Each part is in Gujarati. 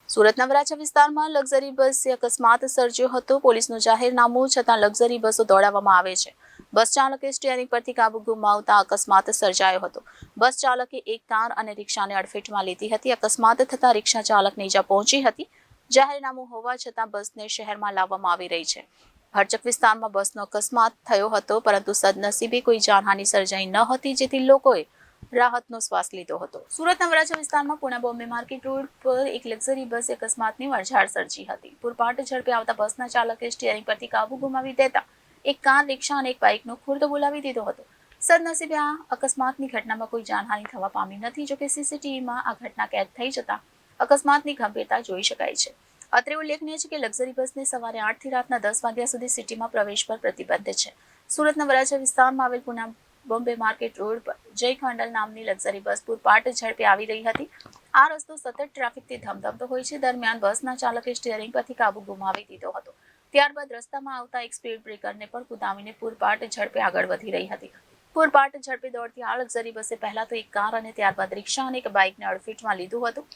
સુરતના વરાછા વિસ્તારમાં લક્ઝરી બસે અકસ્માત સર્જ્યો હતો. પોલીસનું જાહેરનામું છતાં લક્ઝરી બસો દોડાવવામાં આવે છે. બસ ચાલકે સ્ટીયરિંગ પરથી કાબુ ગુમાવતા અકસ્માત સર્જાયો હતો. બસ ચાલકે એક કાર અને રિક્ષાને અડફેટમાં લીધી હતી. અકસ્માત થતા રિક્ષા ચાલકને ઈજા પહોંચી હતી. જાહેરનામું હોવા છતાં બસને શહેરમાં લાવવામાં આવી રહી છે. ભરચક વિસ્તારમાં બસનો અકસ્માત થયો હતો, પરંતુ સદનસીબે કોઈ જાનહાનિ સર્જાઈ ન હતી, જેથી લોકોએ રાહતનો શ્વાસ લીધો હતો. સુરતના વરાછા વિસ્તારમાં પુણા બોમ્બે માર્કેટ રોડ પર એક લક્ઝરી બસ અકસ્માતની વણઝાર સર્જી હતી. પૂરપાટ ઝડપે આવતા બસના ચાલકે સ્ટીયરિંગ પરથી કાબુ ગુમાવી દેતા એક કાર, રિક્ષા અને એક બાઇકનો ખુરદો બોલાવી દીધો હતો. સદનસીબે આ અકસ્માતની ઘટનામાં કોઈ જાનહાનિ થવા પામી નથી. જોકે સીસીટીવીમાં આ ઘટના કેદ થઈ જતા અકસ્માતની ગંભીરતા જોઈ શકાય છે. અત્રે ઉલ્લેખનીય છે કે લક્ઝરી બસને સવારે 8 થી રાતના 10 વાગ્યા સુધી સિટીમાં પ્રવેશ પર પ્રતિબંધ છે. સુરતના વરાછા વિસ્તારમાં આવેલ પુણા બોમ્બે માર્કેટ રોડ પર જય ખાંડલ નામની લક્ઝરી બસ પૂરપાટ ઝડપે આવી રહી હતી. આ રસ્તો સતત ટ્રાફિકથી ધમધમતો હોય છે. દરમિયાન બસના ચાલકે સ્ટીયરિંગ પરથી કાબુ ગુમાવી દીધો હતો. ત્યારબાદ રસ્તામાં આવતા એક સ્પીડ બ્રેકરને પણ કુદાવીને પૂરપાટ ઝડપે આગળ વધી રહી હતી. પૂરપાટ ઝડપે દોડતી આ લક્ઝરી બસે પહેલા તો એક કાર અને ત્યારબાદ રિક્ષા અને એક બાઇકને અડફેટમાં લીધું હતું.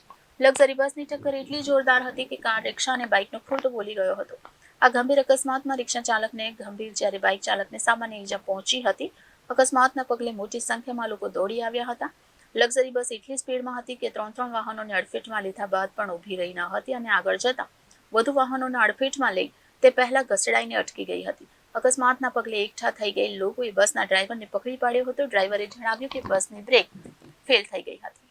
લક્ઝરી બસની ટક્કર એટલી જોરદાર હતી કે કાર, રિક્ષા અને બાઇકનો ખુરદો બોલી ગયો હતો. આ ગંભીર અકસ્માતમાં રિક્ષા ચાલકને ગંભીર જ્યારે બાઇક ચાલકને સામાન્ય ઈજા પહોંચી હતી. અકસ્માતના પગલે મોટી સંખ્યામાં લોકો દોડી આવ્યા હતા. લક્ઝરી બસ એટલી સ્પીડમાં હતી કે ત્રણ વાહનોને અડફેટમાં લીધા બાદ પણ ઊભી રહી ન હતી અને આગળ જતા વધુ વાહનોને અડફેટમાં લઈ તે પહેલા ઘસડાઈને અટકી ગઈ હતી. અકસ્માતના પગલે એકઠા થઈ ગયેલ લોકોએ બસના ડ્રાઈવરને પકડી પાડ્યો હતો. ડ્રાઈવરે જણાવ્યું કે બસની બ્રેક ફેલ થઈ ગઈ હતી.